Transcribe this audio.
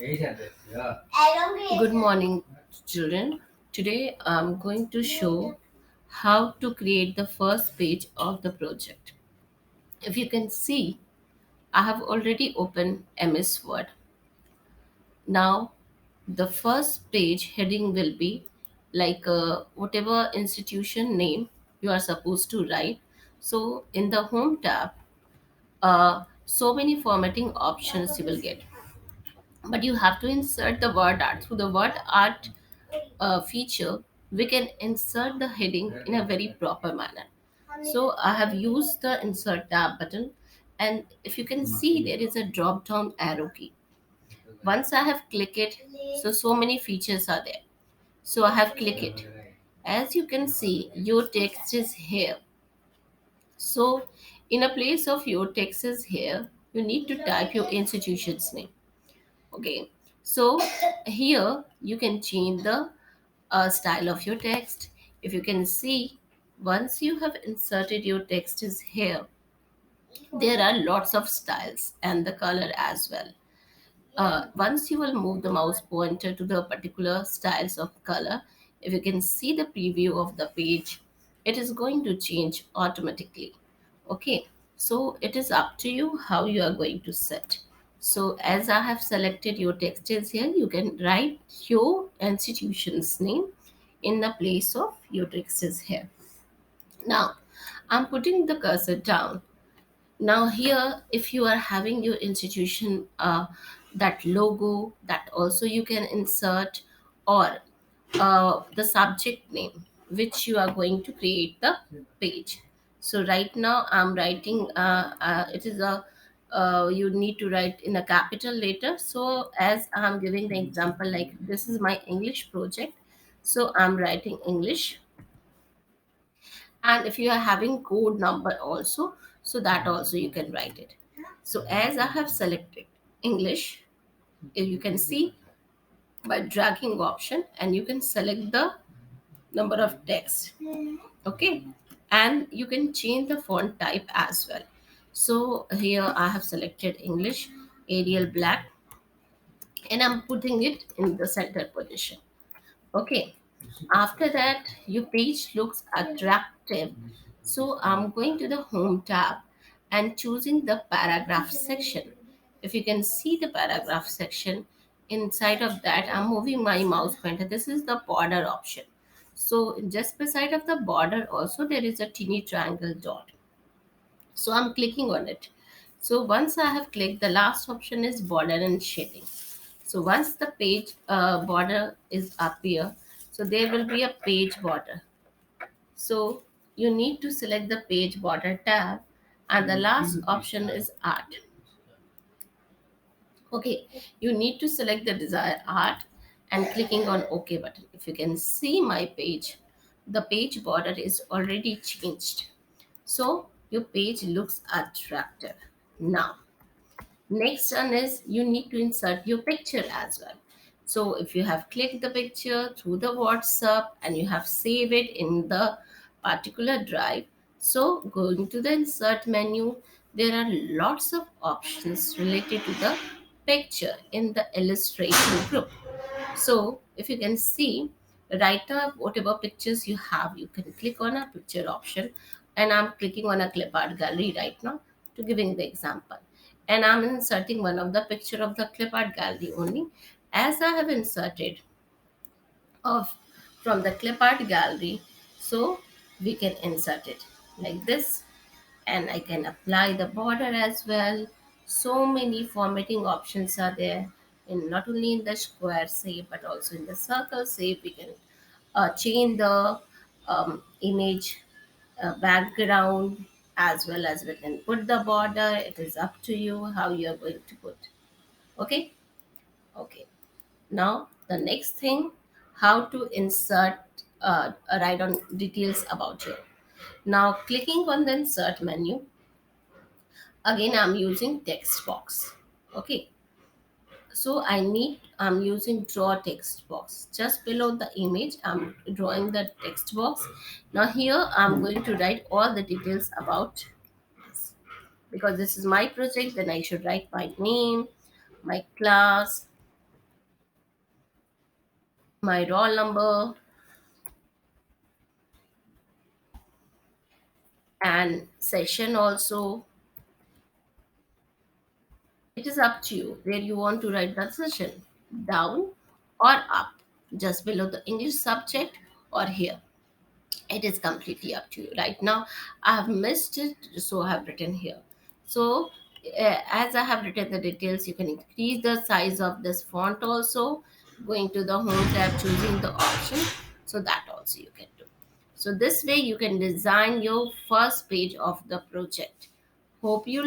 Good morning, children. Today I'm going to show how to create the first page of the project. If you can see, I have already opened MS Word. Now, the first page heading will be like whatever institution name you are supposed to write. So, in the Home tab, so many formatting options you will get, but you have to insert the word art. Through the word art feature, we can insert the heading in a very proper manner. So I have used the insert tab button, and if you can see, there is a drop down arrow key. Once I have clicked it, so many features are there. So I have clicked it. As you can see, your text is here. So in a place of your text is here, you need to type your institution's name. Okay, so here you can change the style of your text. If you can see, once you have inserted your text is here, there are lots of styles and the color as well. Once you will move the mouse pointer to the particular styles of color, if you can see the preview of the page, it is going to change automatically. Okay, so it is up to you how you are going to set. So as I have selected your text is here, you can write your institution's name in the place of your text is here. Now I'm putting the cursor down. Now here, if you are having your institution that logo, that also you can insert, or the subject name which you are going to create the page. So right now I'm writing, it is a you need to write in a capital letter. So as I'm giving the example, like this is my English project, so I'm writing English. And if you are having code number also, so that also you can write it. So as I have selected English, if you can see, by dragging option, and you can select the number of text. Okay, and you can change the font type as well. So here I have selected English, Arial black, and I'm putting it in the center position. Okay, after that, your page looks attractive. So I'm going to the Home tab and choosing the paragraph section. If you can see the paragraph section, inside of that, I'm moving my mouse pointer. This is the border option. So just beside of the border also, there is a teeny triangle dot. So I'm clicking on it. So once I have clicked, the last option is border and shading. So once the page border is up here, so there will be a page border. So you need to select the page border tab, and the last option is art. Okay, you need to select the desired art and clicking on OK button. If you can see my page, the page border is already changed. So your page looks attractive. Now next one is you need to insert your picture as well. So if you have clicked the picture through the WhatsApp and you have saved it in the particular drive, so going to the insert menu, there are lots of options related to the picture in the illustration group. So if you can see, right up whatever pictures you have, you can click on a picture option, and I'm clicking on a clip art gallery right now to giving the example. And I'm inserting one of the picture of the clip art gallery only. As I have inserted of from the clip art gallery, so we can insert it like this, and I can apply the border as well. So many formatting options are there, in not only in the square shape but also in the circle shape. We can change the image background, as well as we can put the border. It is up to you how you are going to put. Okay, okay. Now the next thing, how to insert write on details about you. Now clicking on the insert menu, again I'm using text box. Okay, so I'm using draw text box. Just below the image I'm drawing the text box. Now here I'm going to write all the details about this. Because this is my project, then I should write my name, my class, my roll number, and session also. It is up to you where you want to write that session, down or up, just below the English subject or here. It is completely up to you. Right now, I have missed it, so I have written here. So, as I have written the details, you can increase the size of this font also, going to the home tab, choosing the option, so that also you can do. So, this way you can design your first page of the project. Hope you